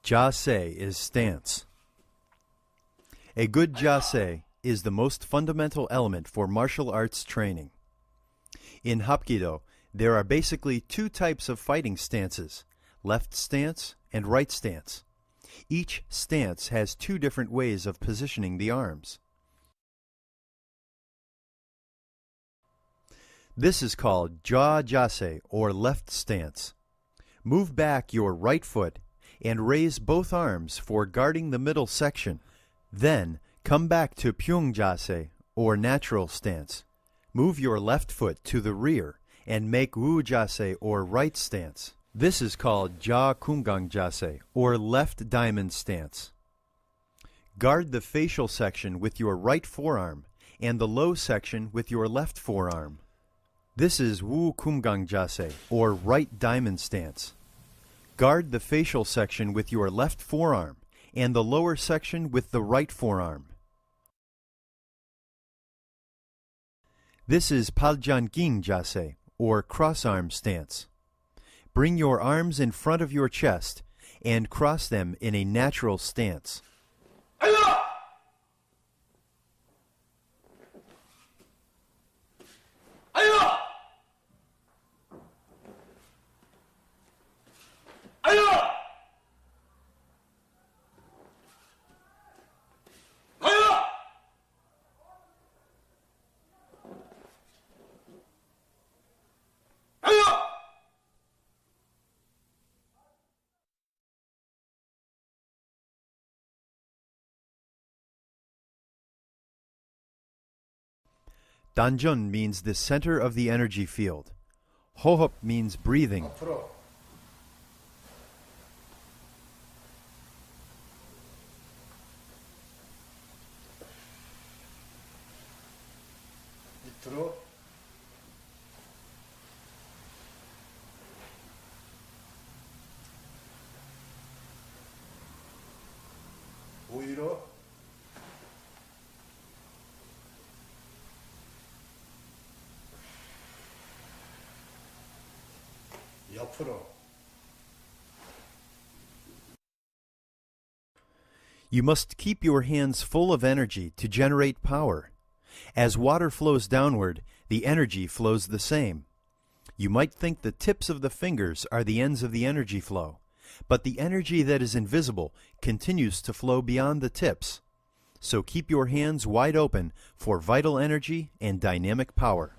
Jase is stance. A good jase is the most fundamental element for martial arts training. In Hapkido, there are basically two types of fighting stances, left stance and right stance. Each stance has two different ways of positioning the arms. This is called ja jase, or left stance. Move back your right foot and raise both arms for guarding the middle section. Then come back to pyung jase, or natural stance. Move your left foot to the rear and make wu jase, or right stance. This is called ja kumgang jase, or left diamond stance. Guard the facial section with your right forearm and the low section with your left forearm. This is wu kumgang jase, or right diamond stance. Guard the facial section with your left forearm and the lower section with the right forearm. This is paljanging jase, or cross-arm stance. Bring your arms in front of your chest and cross them in a natural stance. Danjun means the center of the energy field. Hohop means breathing. You must keep your hands full of energy to generate power. As water flows downward, the energy flows the same. You might think the tips of the fingers are the ends of the energy flow, but the energy that is invisible continues to flow beyond the tips. So keep your hands wide open for vital energy and dynamic power.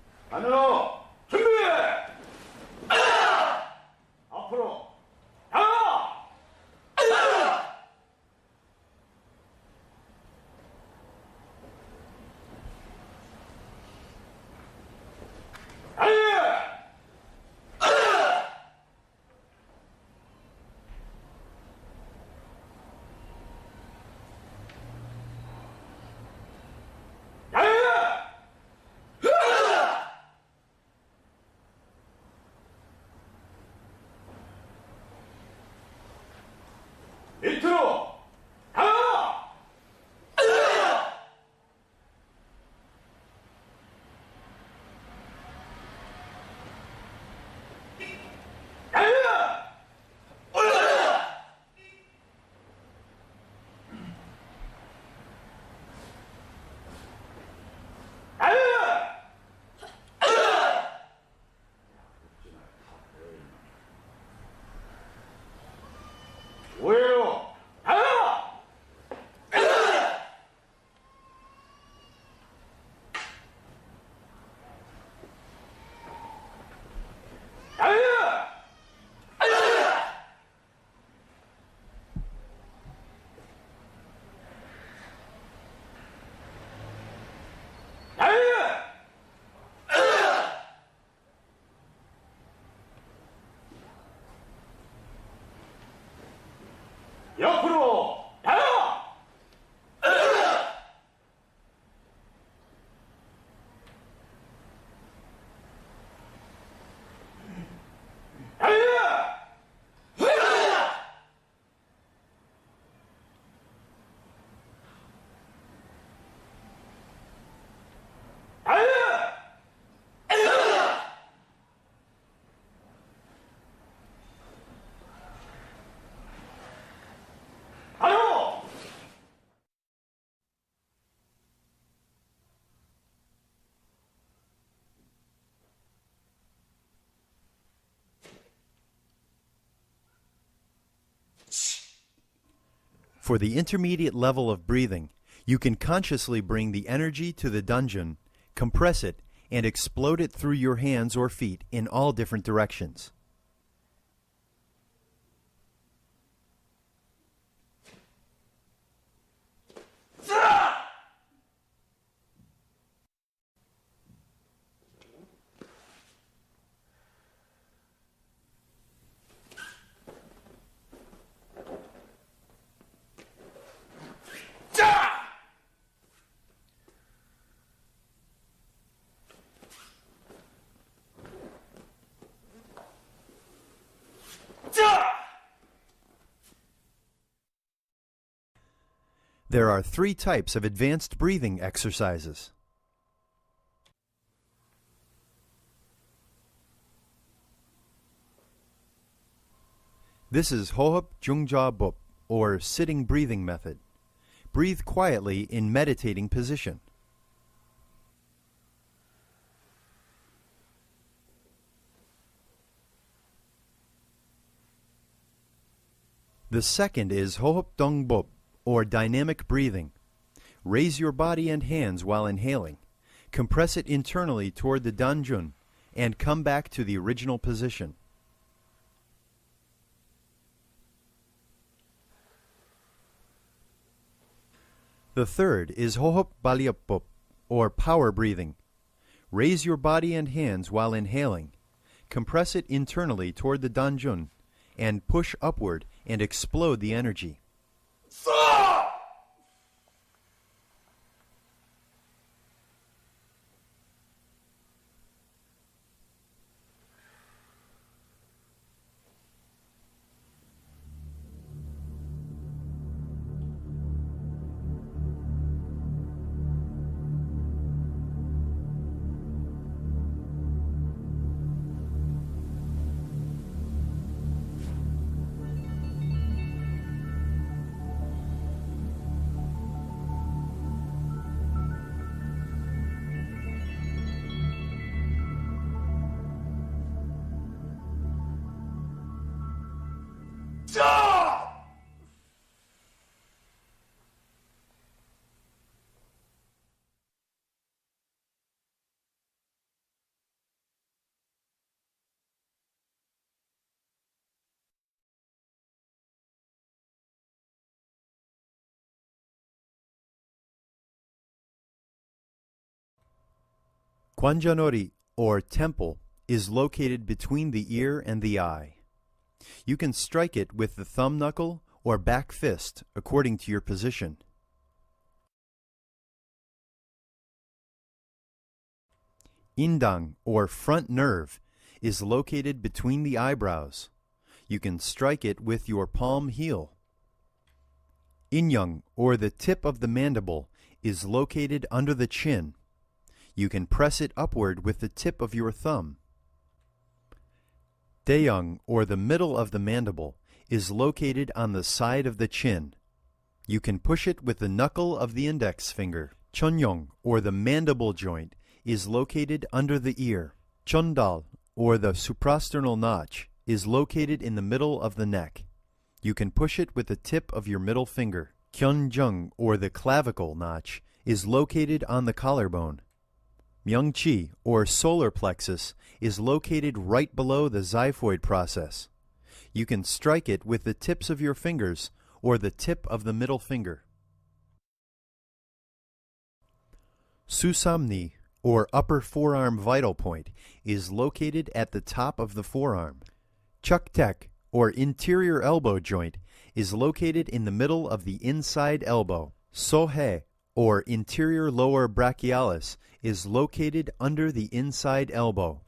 For the intermediate level of breathing, you can consciously bring the energy to the dungeon, compress it, and explode it through your hands or feet in all different directions. There are 3 types of advanced breathing exercises. This is Hohop Jungja Bop, or sitting breathing method. Breathe quietly in meditating position. The second is Hohop Dong Bop, or dynamic breathing. Raise your body and hands while inhaling. Compress it internally toward the danjun and come back to the original position. The third is Hohop Baliapop, or power breathing. Raise your body and hands while inhaling. Compress it internally toward the danjun and push upward and explode the energy. Kwanjanori, or temple, is located between the ear and the eye. You can strike it with the thumb knuckle or back fist according to your position. Indang, or front nerve, is located between the eyebrows. You can strike it with your palm heel. Inyang, or the tip of the mandible, is located under the chin. You can press it upward with the tip of your thumb. Daeung, or the middle of the mandible, is located on the side of the chin. You can push it with the knuckle of the index finger. Chonyong, or the mandible joint, is located under the ear. Chondal, or the suprasternal notch, is located in the middle of the neck. You can push it with the tip of your middle finger. Kyonjung, or the clavicle notch, is located on the collarbone. Myungchi, or solar plexus, is located right below the xiphoid process. You can strike it with the tips of your fingers or the tip of the middle finger. Susamni, or upper forearm vital point, is located at the top of the forearm. Chuktek, or interior elbow joint, is located in the middle of the inside elbow. Sohe, or interior lower brachialis, is located under the inside elbow.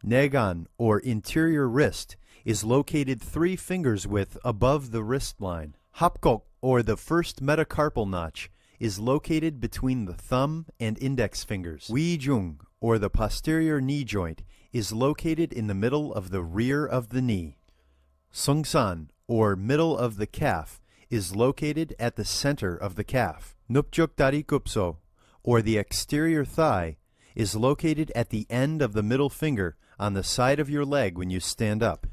Negan, or interior wrist, is located 3 fingers width above the wrist line. Hapkok, or the first metacarpal notch, is located between the thumb and index fingers. Weijung, or the posterior knee joint, is located in the middle of the rear of the knee. Sungsan, or middle of the calf, is located at the center of the calf. Nupjuk Darikupso, or the exterior thigh, is located at the end of the middle finger on the side of your leg when you stand up.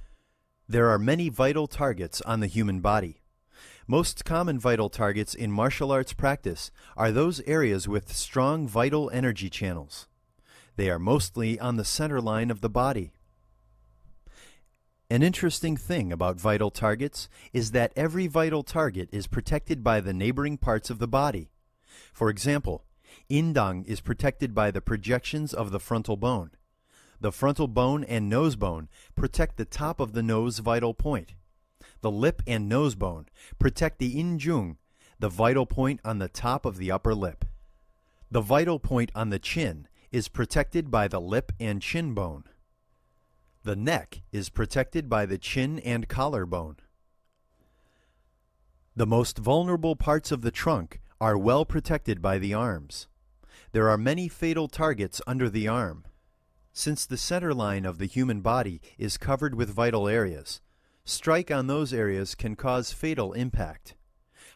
There are many vital targets on the human body. Most common vital targets in martial arts practice are those areas with strong vital energy channels. They are mostly on the center line of the body. An interesting thing about vital targets is that every vital target is protected by the neighboring parts of the body. For example, indang is protected by the projections of the frontal bone. The frontal bone and nose bone protect the top of the nose vital point. The lip and nose bone protect the injung, the vital point on the top of the upper lip. The vital point on the chin is protected by the lip and chin bone. The neck is protected by the chin and collar bone. The most vulnerable parts of the trunk are well protected by the arms. There are many fatal targets under the arm. Since the center line of the human body is covered with vital areas, strike on those areas can cause fatal impact.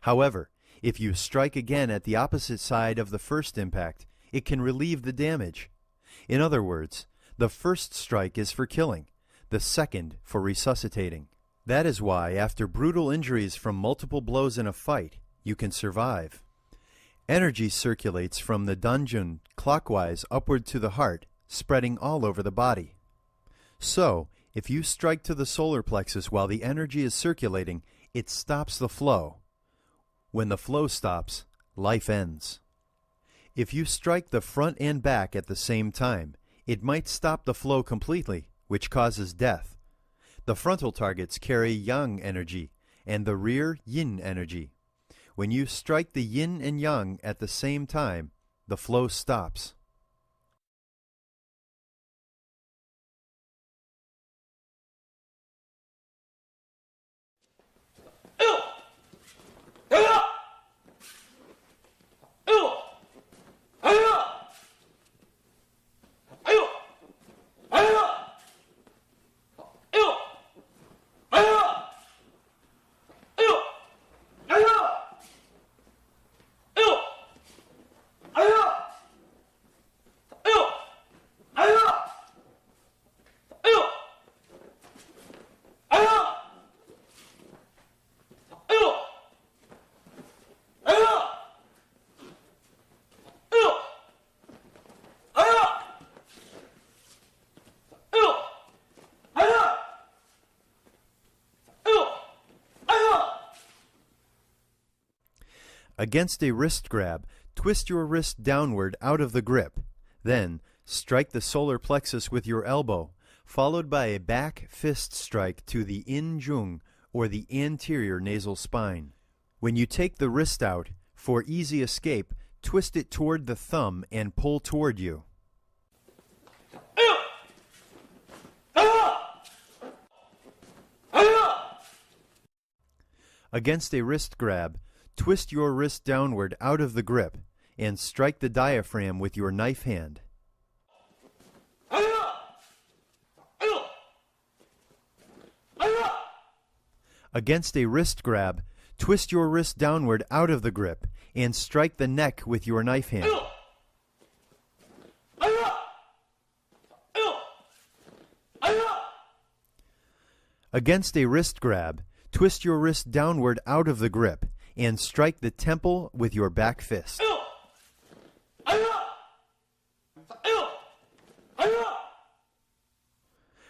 However, if you strike again at the opposite side of the first impact, it can relieve the damage. In other words, the first strike is for killing, the second for resuscitating. That is why, after brutal injuries from multiple blows in a fight, you can survive. Energy circulates from the danjun clockwise upward to the heart, spreading all over the body. So, if you strike to the solar plexus while the energy is circulating, it stops the flow. When the flow stops, life ends. If you strike the front and back at the same time, it might stop the flow completely, which causes death. The frontal targets carry yang energy, and the rear yin energy. When you strike the yin and yang at the same time, the flow stops. Against a wrist grab, twist your wrist downward out of the grip. Then, strike the solar plexus with your elbow, followed by a back fist strike to the injung, or the anterior nasal spine. When you take the wrist out, for easy escape, twist it toward the thumb and pull toward you. Against a wrist grab, twist your wrist downward out of the grip and strike the diaphragm with your knife hand. Against a wrist grab, twist your wrist downward out of the grip and strike the neck with your knife hand. Against a wrist grab, twist your wrist downward out of the grip and strike the temple with your back fist.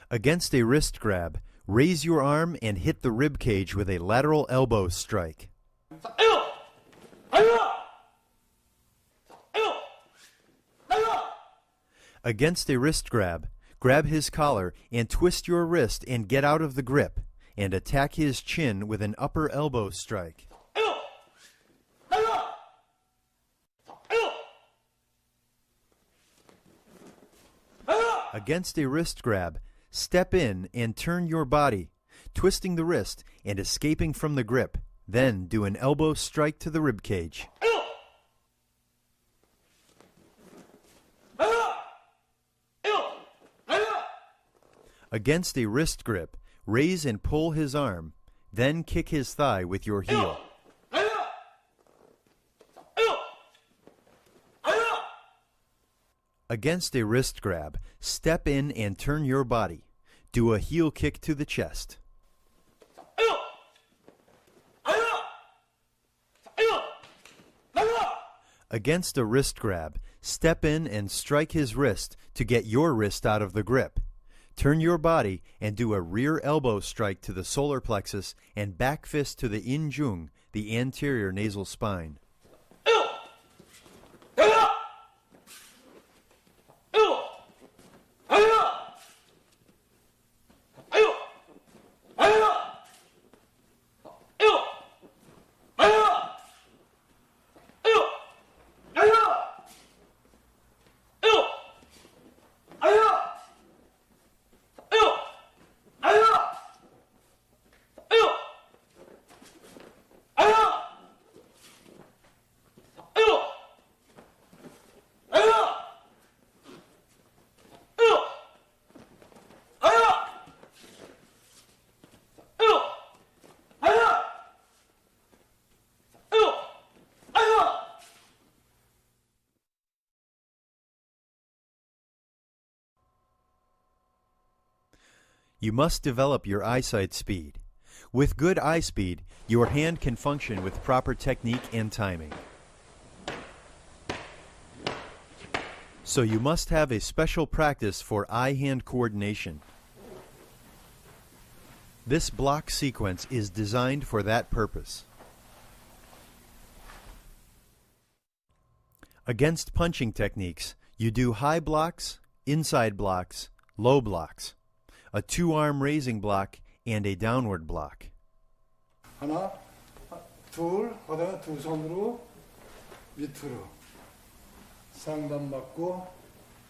Against a wrist grab, raise your arm and hit the rib cage with a lateral elbow strike. Against a wrist grab, grab his collar and twist your wrist and get out of the grip, and attack his chin with an upper elbow strike. Against a wrist grab, step in and turn your body, twisting the wrist and escaping from the grip. Then do an elbow strike to the rib cage. Against a wrist grip, raise and pull his arm, then kick his thigh with your heel. Against a wrist grab, step in and turn your body. Do a heel kick to the chest. Against a wrist grab, step in and strike his wrist to get your wrist out of the grip. Turn your body and do a rear elbow strike to the solar plexus and back fist to the injung, the anterior nasal spine. You must develop your eyesight speed. With good eye speed, your hand can function with proper technique and timing. So you must have a special practice for eye-hand coordination. This block sequence is designed for that purpose. Against punching techniques, you do high blocks, inside blocks, low blocks, a two-arm raising block, and a downward block. 하나, 둘, 하다가 두 손으로 밑으로 상단 맞고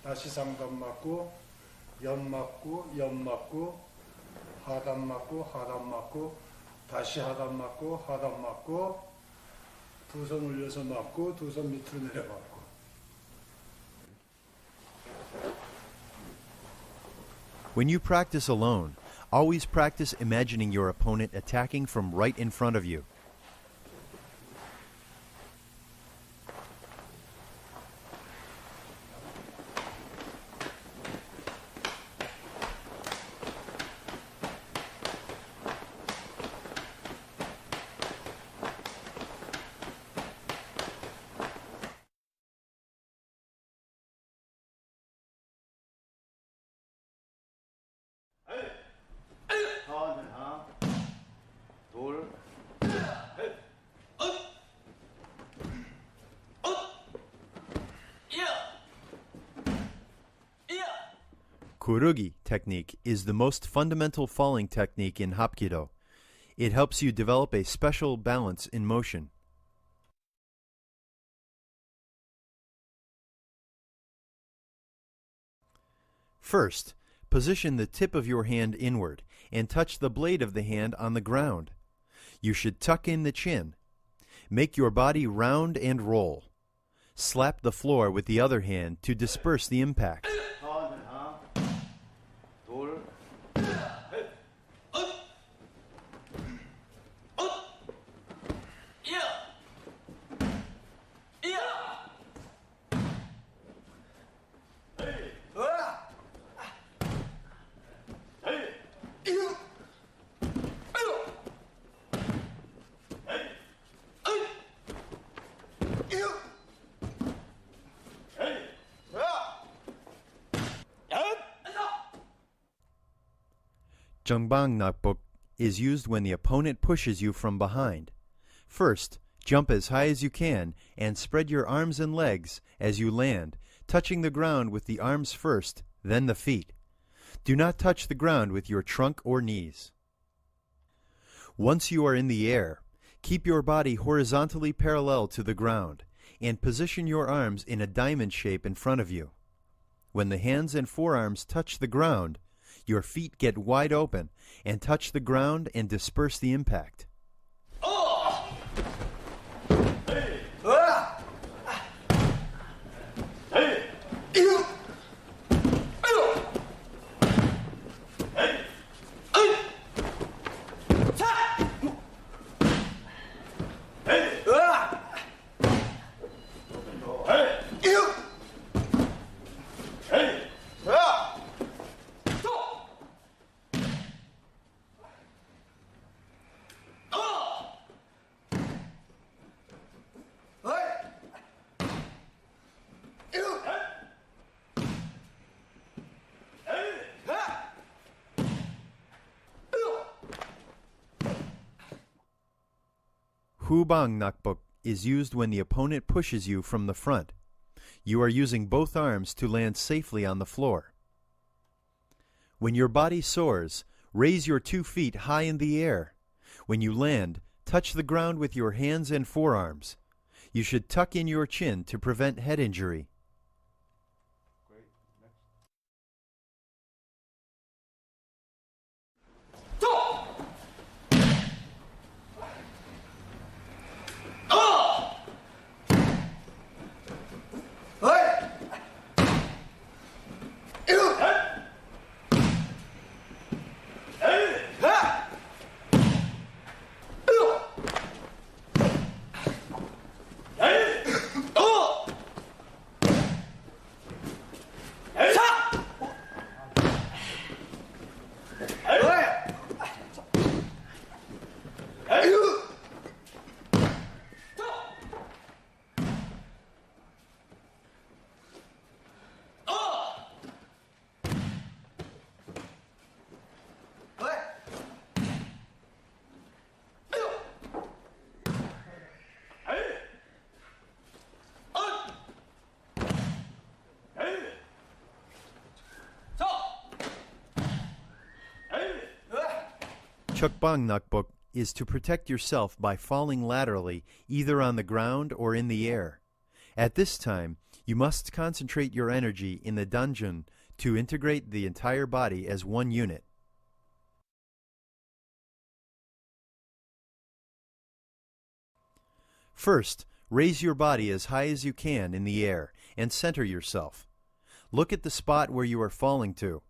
다시 상단 맞고 옆 맞고 옆 맞고 하단 맞고 하단 맞고 다시 하단 맞고 하단 맞고 두 손 올려서 맞고 두 손 밑으로 내려맞고. When you practice alone, always practice imagining your opponent attacking from right in front of you. Kurugi technique is the most fundamental falling technique in Hapkido. It helps you develop a special balance in motion. First, position the tip of your hand inward and touch the blade of the hand on the ground. You should tuck in the chin. Make your body round and roll. Slap the floor with the other hand to disperse the impact. Jungbang nakbok is used when the opponent pushes you from behind. First, jump as high as you can and spread your arms and legs as you land, touching the ground with the arms first, then the feet. Do not touch the ground with your trunk or knees. Once you are in the air, keep your body horizontally parallel to the ground and position your arms in a diamond shape in front of you. When the hands and forearms touch the ground, your feet get wide open and touch the ground and disperse the impact. Hubang nakbok is used when the opponent pushes you from the front. You are using both arms to land safely on the floor. When your body soars, raise your 2 feet high in the air. When you land, touch the ground with your hands and forearms. You should tuck in your chin to prevent head injury. Great. Next. Chukbang nakbok is to protect yourself by falling laterally, either on the ground or in the air. At this time, you must concentrate your energy in the dungeon to integrate the entire body as one unit. First, raise your body as high as you can in the air and center yourself. Look at the spot where you are falling to.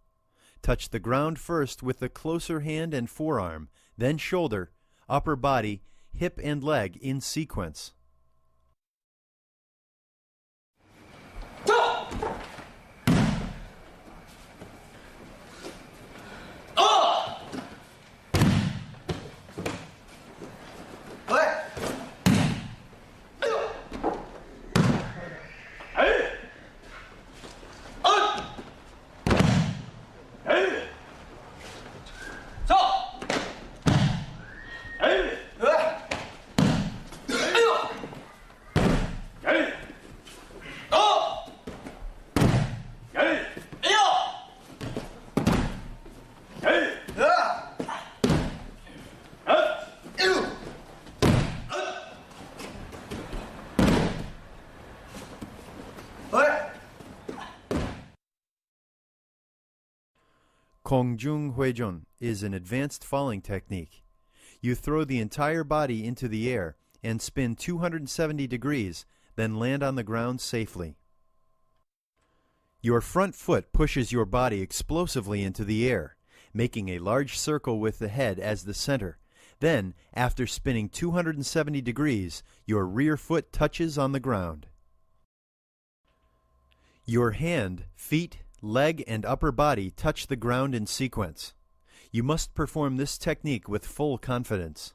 Touch the ground first with the closer hand and forearm, then shoulder, upper body, hip and leg in sequence. Kongjung Huejon is an advanced falling technique. You throw the entire body into the air and spin 270 degrees, then land on the ground safely. Your front foot pushes your body explosively into the air, making a large circle with the head as the center. Then, after spinning 270 degrees, your rear foot touches on the ground. Your hand, feet, leg, and upper body touch the ground in sequence. You must perform this technique with full confidence.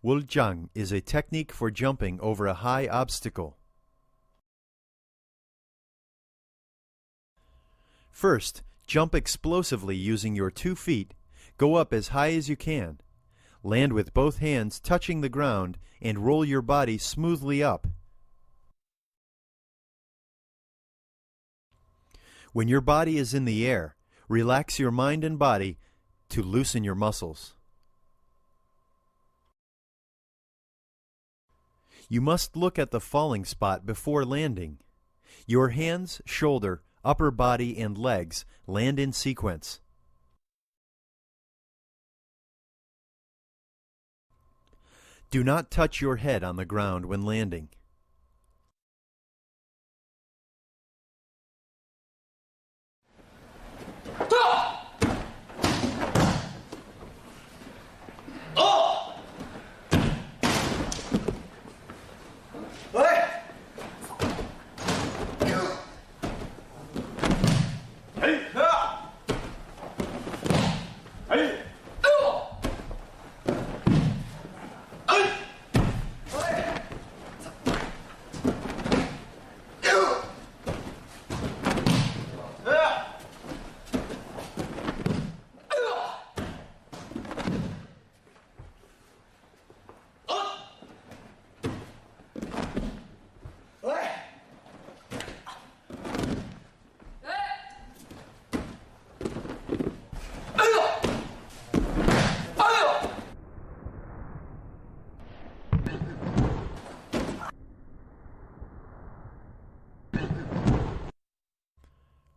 Wuljang is a technique for jumping over a high obstacle. First, jump explosively using your 2 feet. Go up as high as you can. Land with both hands touching the ground and roll your body smoothly up. When your body is in the air, relax your mind and body to loosen your muscles. You must look at the falling spot before landing. Your hands, shoulder, upper body, and legs land in sequence. Do not touch your head on the ground when landing.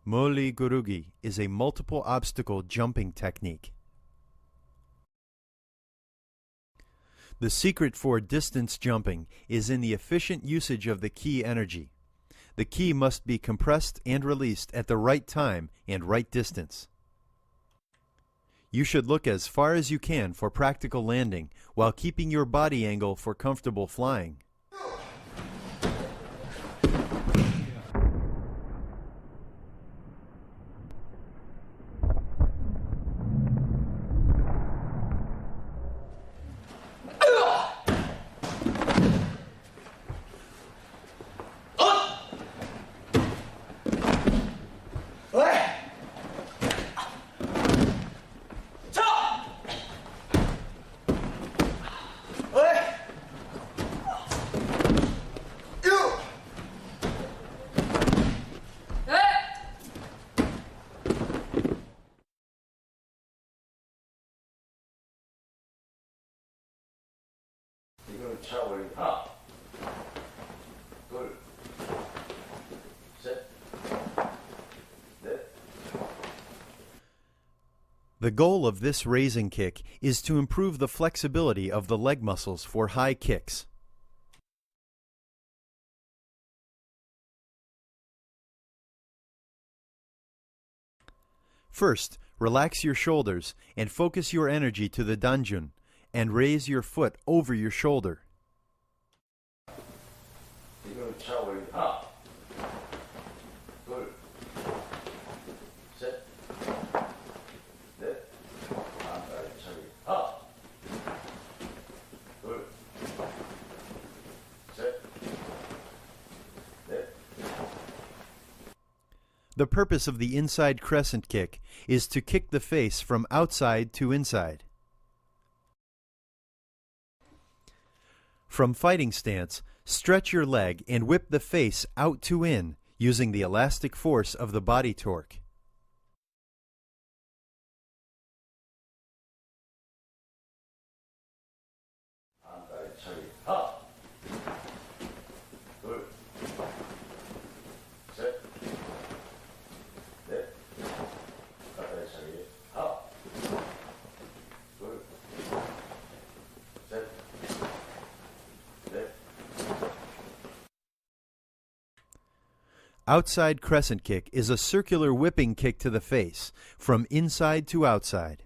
Moli gurugi is a multiple obstacle jumping technique. The secret for distance jumping is in the efficient usage of the ki energy. The ki must be compressed and released at the right time and right distance. You should look as far as you can for practical landing while keeping your body angle for comfortable flying. 이거는 차 올리기 하나, 둘, 셋, 넷. The goal of this raising kick is to improve the flexibility of the leg muscles for high kicks. First, relax your shoulders and focus your energy to the danjun, and raise your foot over your shoulder. 이거는 차 올리기 하나, 둘, 셋, 넷. 안다리 차기 하나, 둘, 셋, 넷. The purpose of the inside crescent kick is to kick the face from outside to inside. From fighting stance, stretch your leg and whip the face out to in using the elastic force of the body torque. 안다리 차기 하나, 둘, 셋, 넷. 안다리 차기 하나, 둘, 셋, 넷. Outside crescent kick is a circular whipping kick to the face from inside to outside.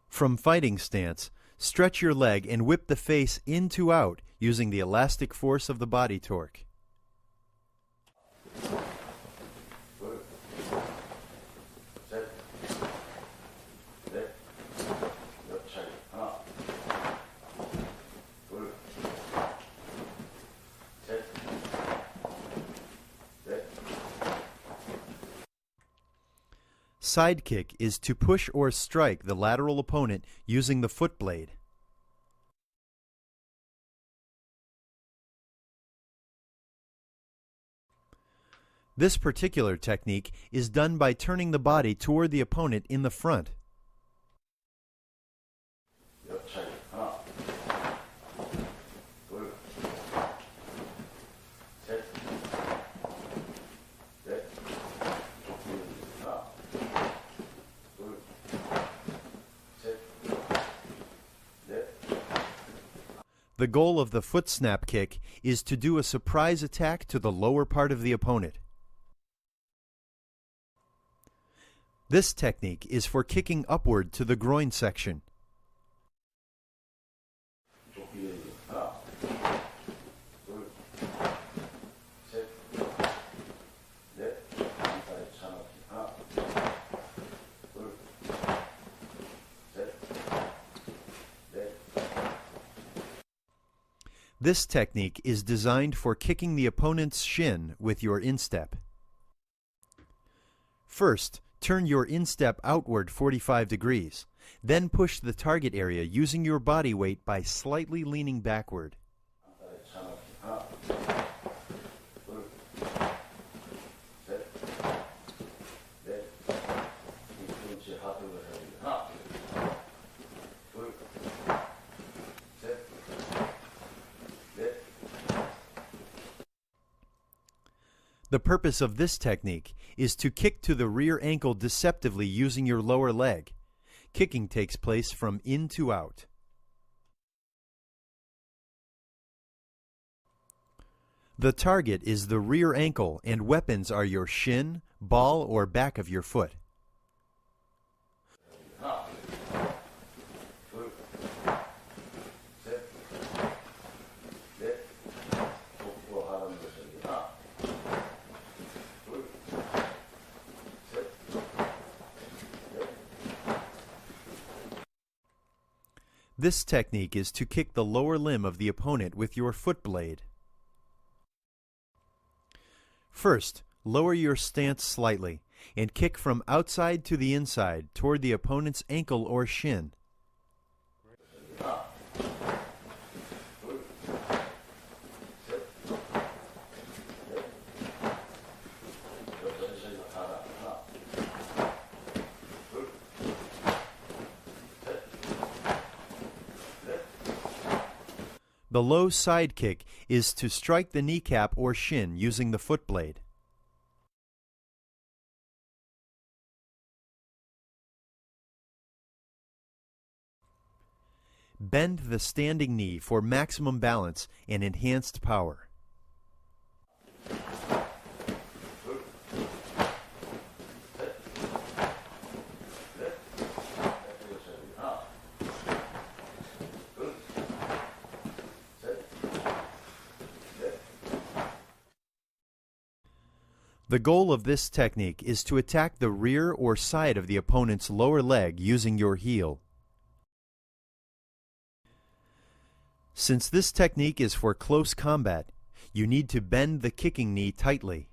From fighting stance, stretch your leg and whip the face in to out using the elastic force of the body torque. 둘, 셋, 넷. 옆차기 하나, 둘, 셋, 넷. Side kick is to push or strike the lateral opponent using the foot blade. This particular technique is done by turning the body toward the opponent in the front. 옆차기 하나, 둘, 셋, 넷, 하나, 둘, 셋, 넷. The goal of the foot snap kick is to do a surprise attack to the lower part of the opponent. This technique is for kicking upward to the groin section. 하나, 둘, 셋, 넷, 왼팔에 차놓기 하나, 둘, 셋, 넷. This technique is designed for kicking the opponent's shin with your instep. First, turn your instep outward 45 degrees. Then push the target area using your body weight by slightly leaning backward. 왼팔에 차놓기 하나, 둘, 셋, 넷, 뒤꿈치 하트를 해주기 하나, 둘, 셋, 넷. The purpose of this technique is to kick to the rear ankle deceptively using your lower leg. Kicking takes place from in to out. The target is the rear ankle and weapons are your shin, ball, or back of your foot. 하나, 둘, 셋, 넷, 복부 하는 것이 하나, 둘, 셋, 넷. This technique is to kick the lower limb of the opponent with your foot blade. First, lower your stance slightly and kick from outside to the inside toward the opponent's ankle or shin. 하나, 둘, 셋, 넷, 여섯, 하나, 둘, 셋, 넷. The low side kick is to strike the kneecap or shin using the foot blade. Bend the standing knee for maximum balance and enhanced power. The goal of this technique is to attack the rear or side of the opponent's lower leg using your heel. Since this technique is for close combat, you need to bend the kicking knee tightly.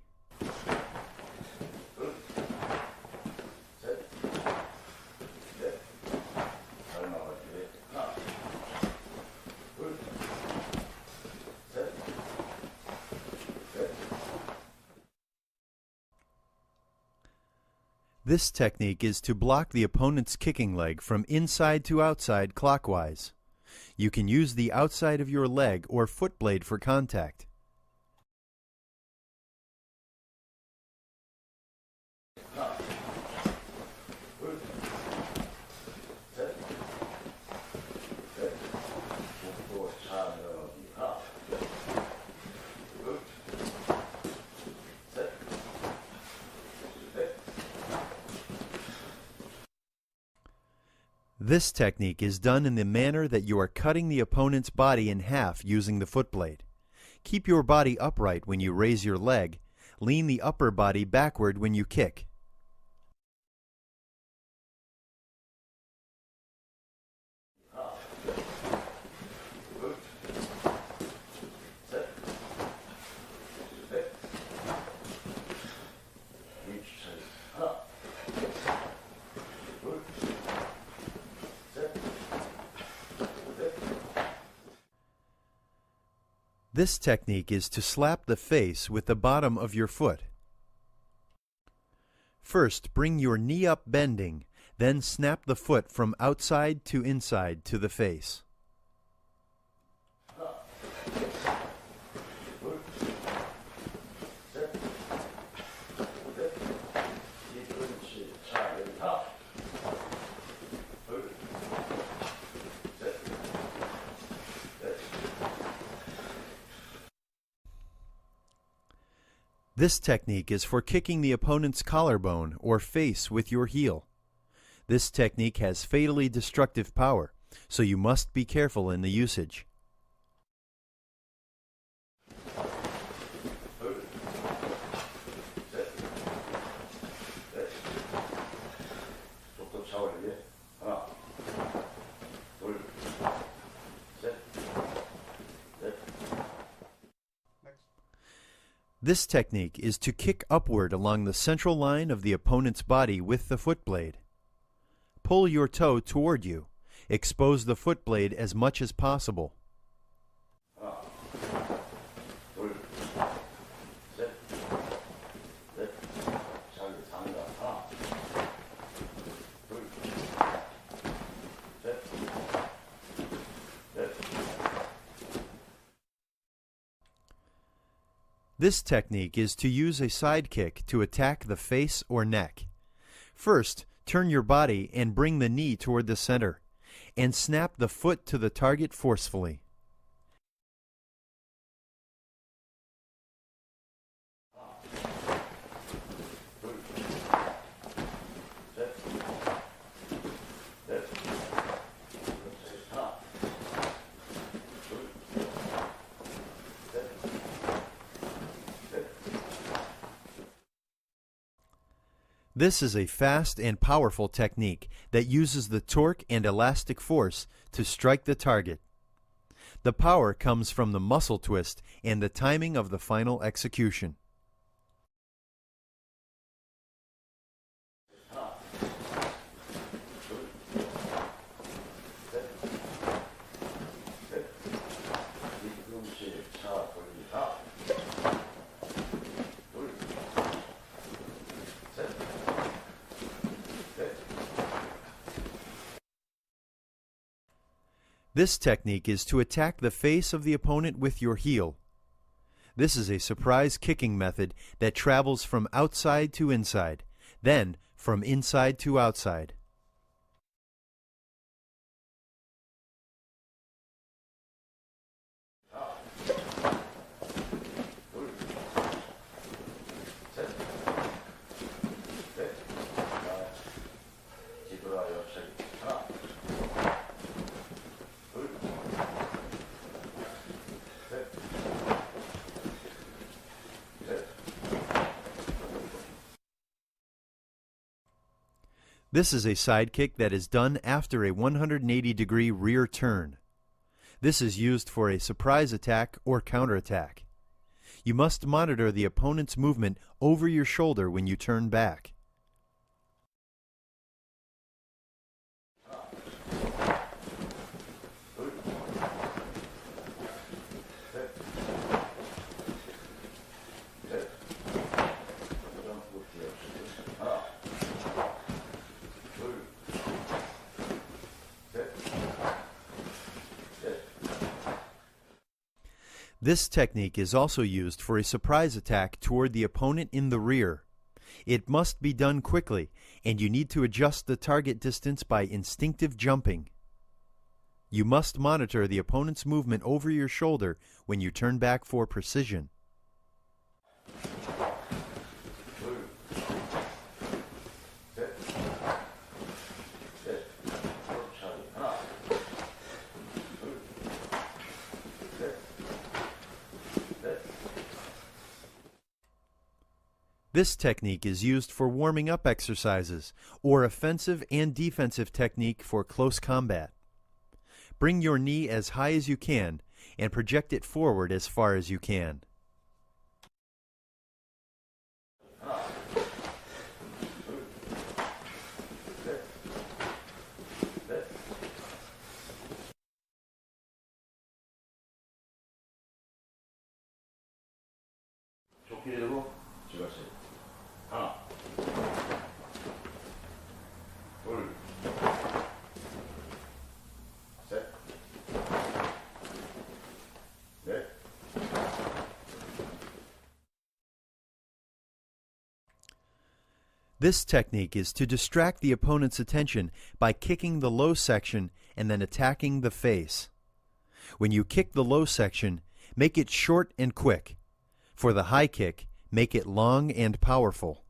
This technique is to block the opponent's kicking leg from inside to outside clockwise. You can use the outside of your leg or foot blade for contact. This technique is done in the manner that you are cutting the opponent's body in half using the foot blade. Keep your body upright when you raise your leg. Lean the upper body backward when you kick. This technique is to slap the face with the bottom of your foot. First, bring your knee up bending, then snap the foot from outside to inside to the face. This technique is for kicking the opponent's collarbone or face with your heel. This technique has fatally destructive power, so you must be careful in the usage. This technique is to kick upward along the central line of the opponent's body with the foot blade. Pull your toe toward you. Expose the foot blade as much as possible. This technique is to use a side kick to attack the face or neck. First, turn your body and bring the knee toward the center, and snap the foot to the target forcefully. This is a fast and powerful technique that uses the torque and elastic force to strike the target. The power comes from the muscle twist and the timing of the final execution. This technique is to attack the face of the opponent with your heel. This is a surprise kicking method that travels from outside to inside, then from inside to outside. This is a side kick that is done after a 180-degree rear turn. This is used for a surprise attack or counterattack. You must monitor the opponent's movement over your shoulder when you turn back. This technique is also used for a surprise attack toward the opponent in the rear. It must be done quickly, and you need to adjust the target distance by instinctive jumping. You must monitor the opponent's movement over your shoulder when you turn back for precision. This technique is used for warming up exercises or offensive and defensive technique for close combat. Bring your knee as high as you can and project it forward as far as you can. 좋게 되고 지금 하나 This technique is to distract the opponent's attention by kicking the low section and then attacking the face. When you kick the low section, make it short and quick. For the high kick, make it long and powerful.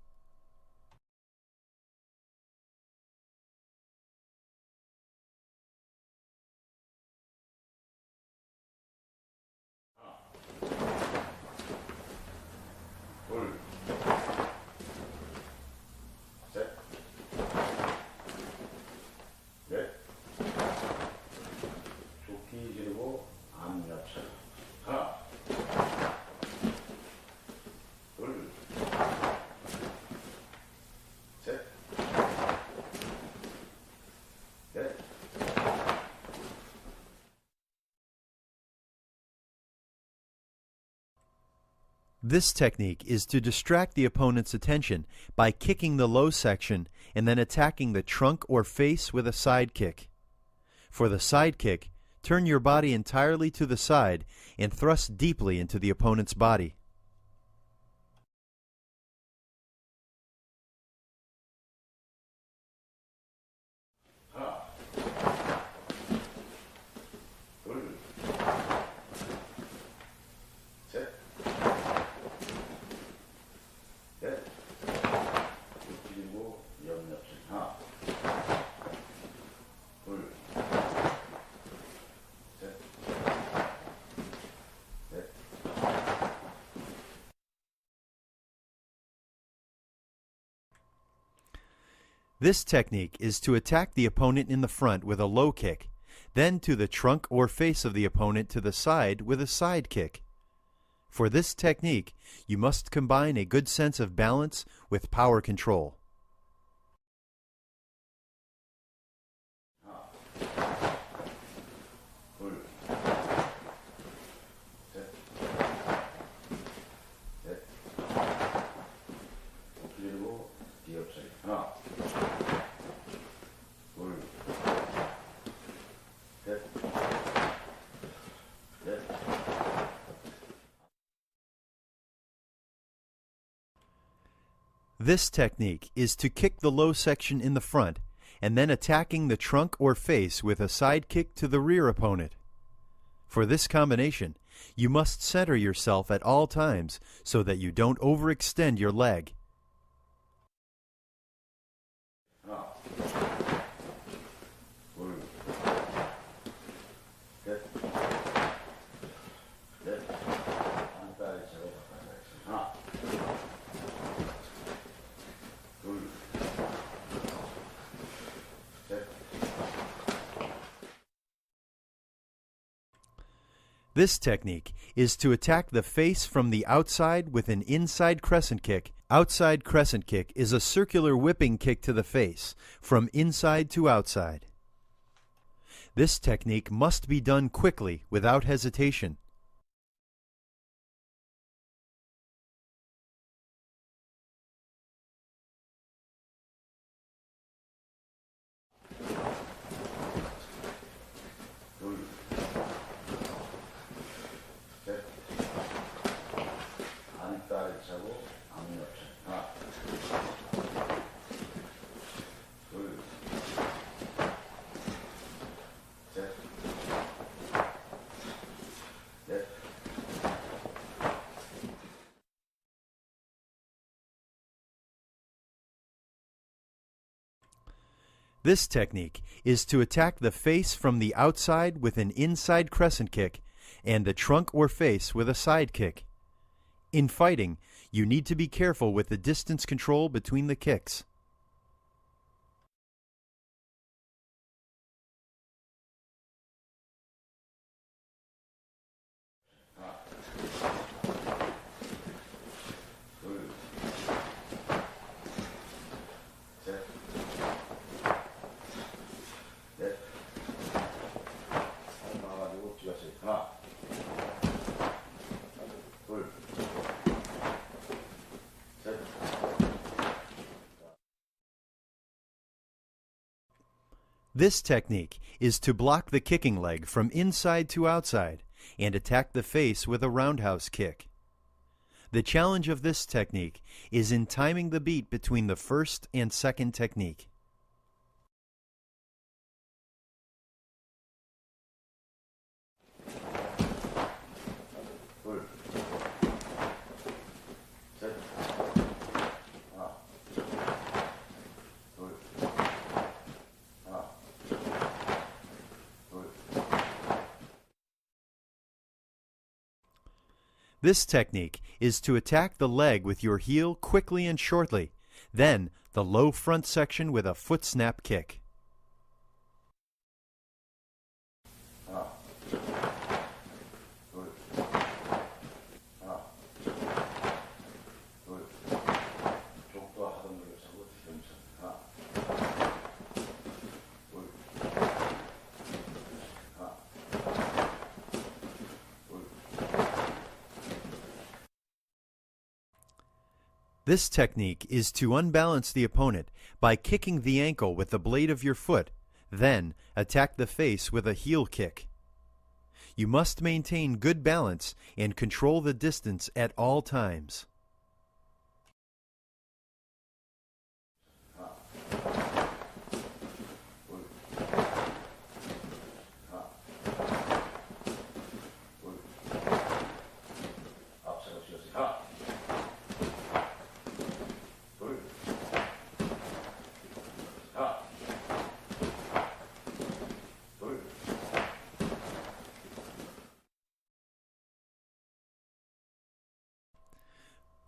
This technique is to distract the opponent's attention by kicking the low section and then attacking the trunk or face with a side kick. For the side kick, turn your body entirely to the side and thrust deeply into the opponent's body. This technique is to attack the opponent in the front with a low kick, then to the trunk or face of the opponent to the side with a side kick. For this technique, you must combine a good sense of balance with power control. This technique is to kick the low section in the front and then attacking the trunk or face with a side kick to the rear opponent. For this combination, you must center yourself at all times so that you don't overextend your leg. This technique is to attack the face from the outside with an inside crescent kick. Outside crescent kick is a circular whipping kick to the face, from inside to outside. This technique must be done quickly, without hesitation. This technique is to attack the face from the outside with an inside crescent kick and the trunk or face with a side kick. In fighting, you need to be careful with the distance control between the kicks. This technique is to block the kicking leg from inside to outside and attack the face with a roundhouse kick. The challenge of this technique is in timing the beat between the first and second technique. 둘, 셋, 하나, 둘, 하나, 둘. This technique is to attack the leg with your heel quickly and shortly, then the low front section with a foot snap kick. 하나, 둘, 하나, 둘. 족도 하던 걸로 잡고 뒤꿈치. 하나, 둘, 하나, 둘. This technique is to unbalance the opponent by kicking the ankle with the blade of your foot, then attack the face with a heel kick. You must maintain good balance and control the distance at all times. 앞서가 쉬었어요. 하나, 둘, 하나, 둘.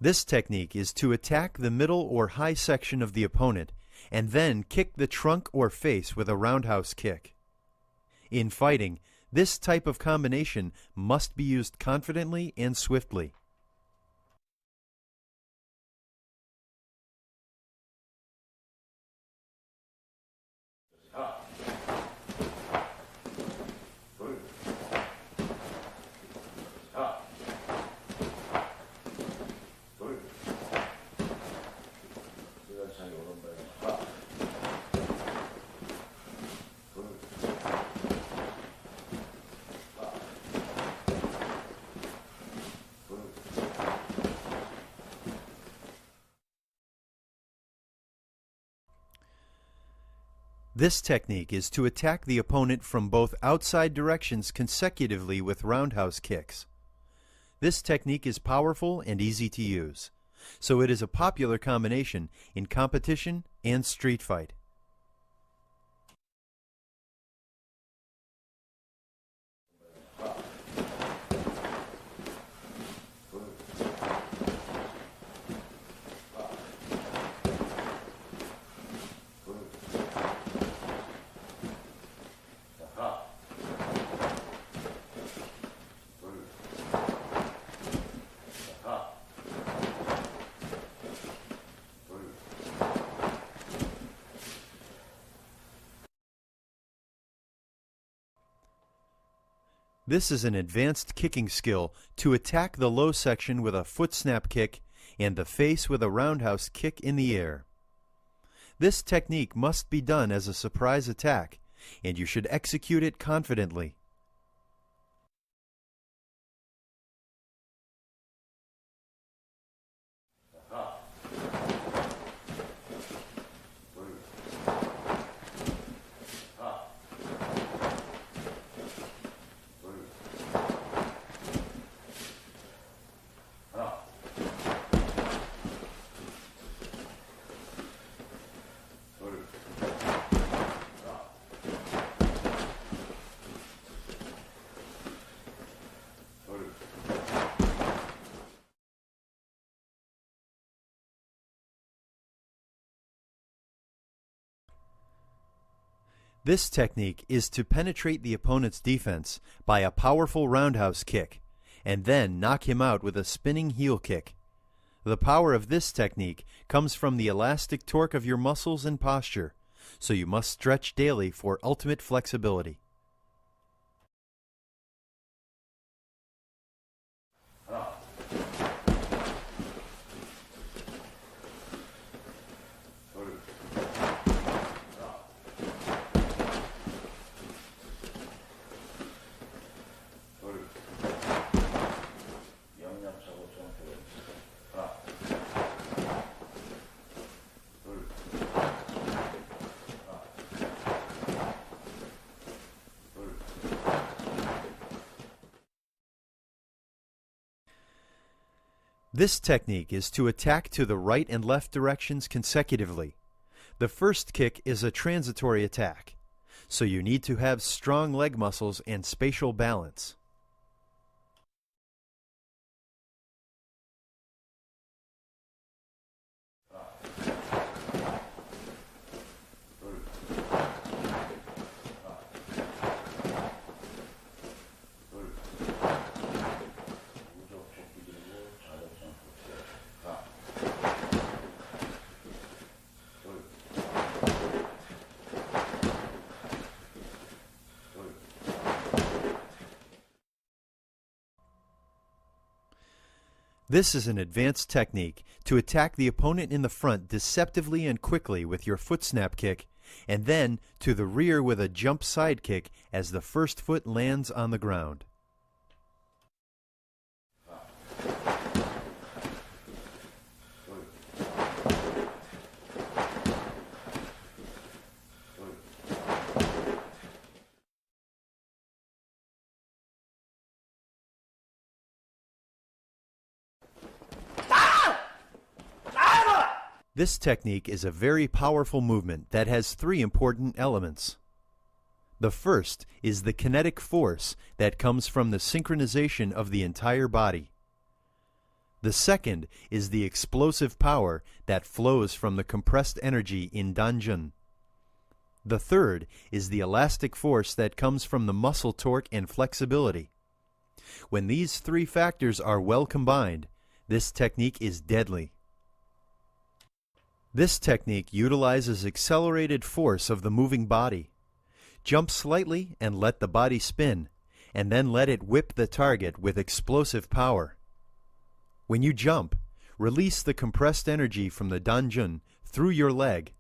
This technique is to attack the middle or high section of the opponent and then kick the trunk or face with a roundhouse kick. In fighting, this type of combination must be used confidently and swiftly. 하나, 둘, 하나, 둘. 유연차게 오른발. 하나, 둘, 하나, 둘. This technique is to attack the opponent from both outside directions consecutively with roundhouse kicks. This technique is powerful and easy to use, so it is a popular combination in competition and street fight. This is an advanced kicking skill to attack the low section with a foot snap kick and the face with a roundhouse kick in the air. This technique must be done as a surprise attack, and you should execute it confidently. This technique is to penetrate the opponent's defense by a powerful roundhouse kick, and then knock him out with a spinning heel kick. The power of this technique comes from the elastic torque of your muscles and posture, so you must stretch daily for ultimate flexibility. This technique is to attack to the right and left directions consecutively. The first kick is a transitory attack, so you need to have strong leg muscles and spatial balance. This is an advanced technique to attack the opponent in the front deceptively and quickly with your foot snap kick, and then to the rear with a jump side kick as the first foot lands on the ground. This technique is a very powerful movement that has three important elements. The first is the kinetic force that comes from the synchronization of the entire body. The second is the explosive power that flows from the compressed energy in danjun. The third is the elastic force that comes from the muscle torque and flexibility. When these three factors are well combined, this technique is deadly. This technique utilizes accelerated force of the moving body. Jump slightly and let the body spin, and then let it whip the target with explosive power. When you jump, release the compressed energy from the danjun through your leg.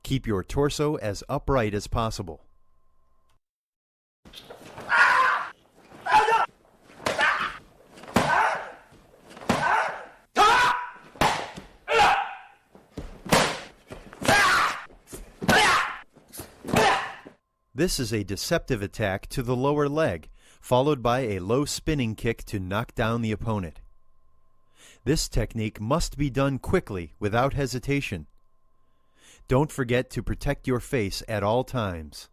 Keep your torso as upright as possible. This is a deceptive attack to the lower leg, followed by a low spinning kick to knock down the opponent. This technique must be done quickly without hesitation. Don't forget to protect your face at all times.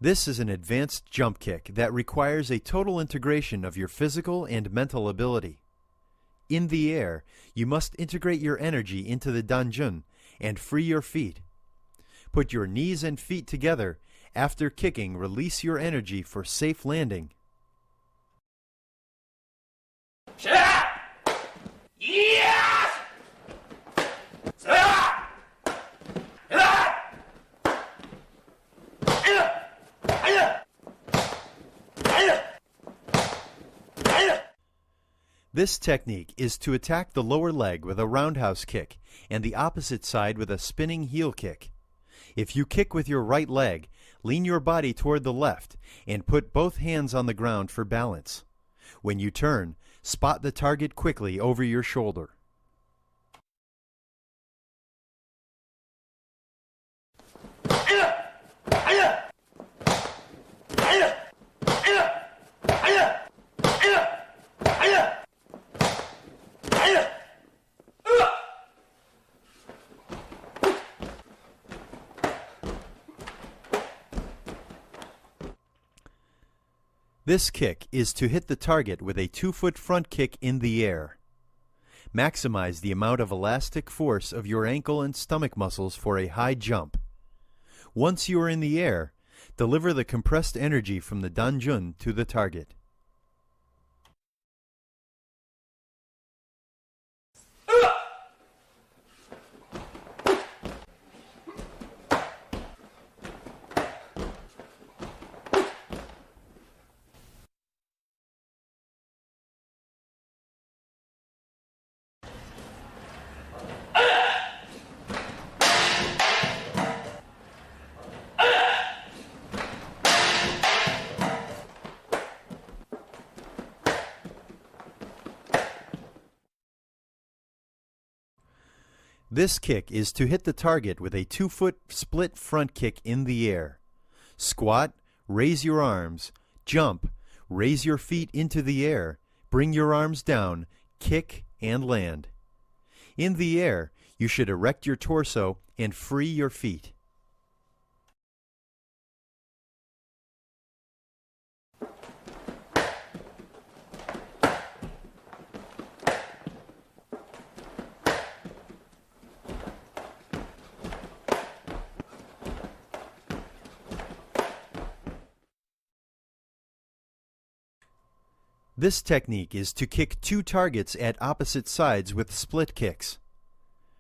This is an advanced jump kick that requires a total integration of your physical and mental ability. In the air, you must integrate your energy into the danjun and free your feet. Put your knees and feet together. After kicking, release your energy for safe landing. This technique is to attack the lower leg with a roundhouse kick and the opposite side with a spinning heel kick. If you kick with your right leg, lean your body toward the left and put both hands on the ground for balance. When you turn, spot the target quickly over your shoulder. This kick is to hit the target with a 2-foot front kick in the air. Maximize the amount of elastic force of your ankle and stomach muscles for a high jump. Once you are in the air, deliver the compressed energy from the danjun to the target. This kick is to hit the target with a 2-foot split front kick in the air. Squat, raise your arms, jump, raise your feet into the air, bring your arms down, kick, and land. In the air, you should erect your torso and free your feet. This technique is to kick 2 targets at opposite sides with split kicks.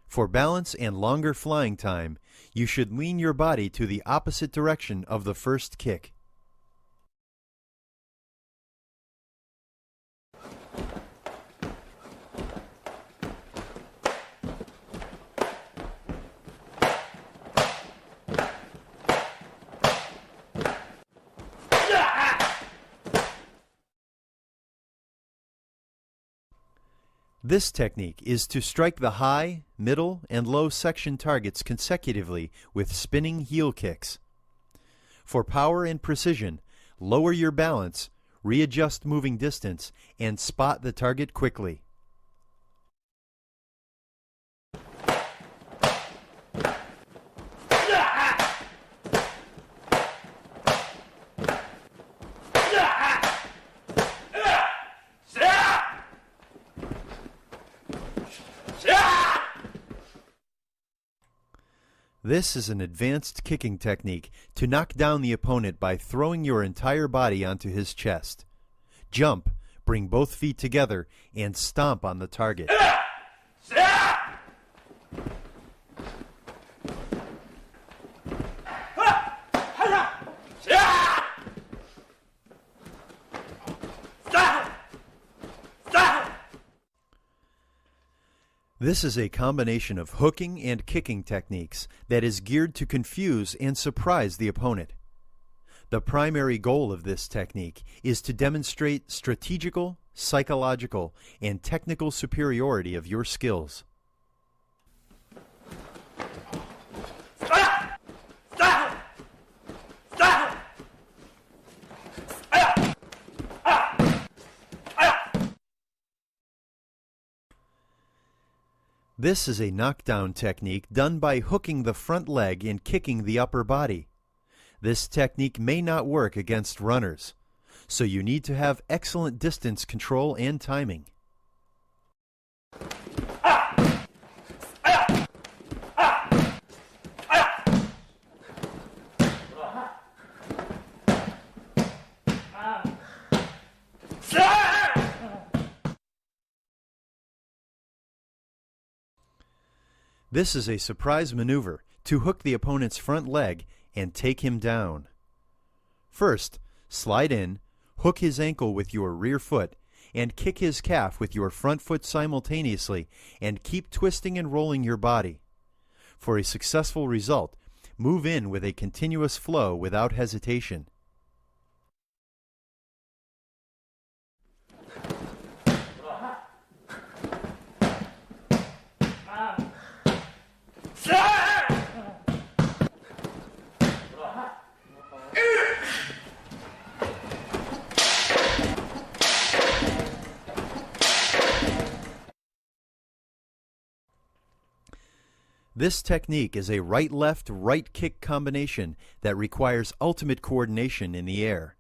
For balance and longer flying time, you should lean your body to the opposite direction of the first kick. This technique is to strike the high, middle, and low section targets consecutively with spinning heel kicks. For power and precision, lower your balance, readjust moving distance, and spot the target quickly. This is an advanced kicking technique to knock down the opponent by throwing your entire body onto his chest. Jump, bring both feet together, and stomp on the target. This is a combination of hooking and kicking techniques that is geared to confuse and surprise the opponent. The primary goal of this technique is to demonstrate strategical, psychological, and technical superiority of your skills. This is a knockdown technique done by hooking the front leg and kicking the upper body. This technique may not work against runners, so you need to have excellent distance control and timing. This is a surprise maneuver to hook the opponent's front leg and take him down. First, slide in, hook his ankle with your rear foot, and kick his calf with your front foot simultaneously, and keep twisting and rolling your body. For a successful result, move in with a continuous flow without hesitation. This technique is a right-left, right-kick combination that requires ultimate coordination in the air.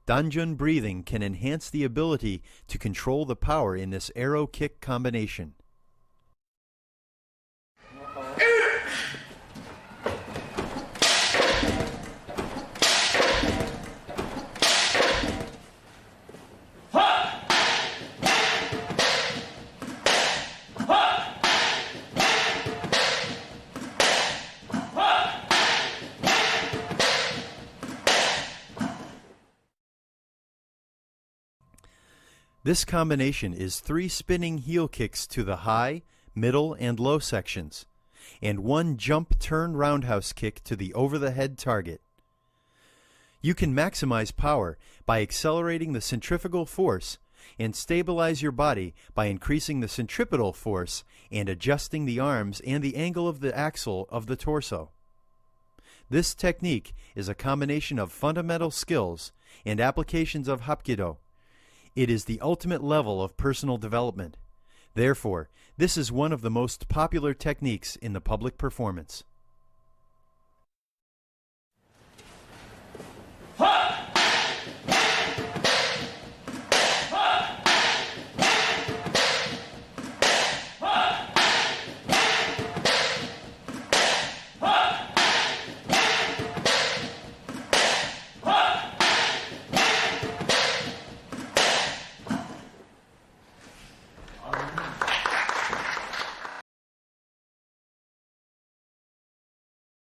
Danjun breathing can enhance the ability to control the power in this arrow kick combination. This combination is 3 spinning heel kicks to the high, middle, and low sections, and 1 jump turn roundhouse kick to the over-the-head target. You can maximize power by accelerating the centrifugal force and stabilize your body by increasing the centripetal force and adjusting the arms and the angle of the axle of the torso. This technique is a combination of fundamental skills and applications of Hapkido. It is the ultimate level of personal development. Therefore, this is one of the most popular techniques in the public performance. Ha!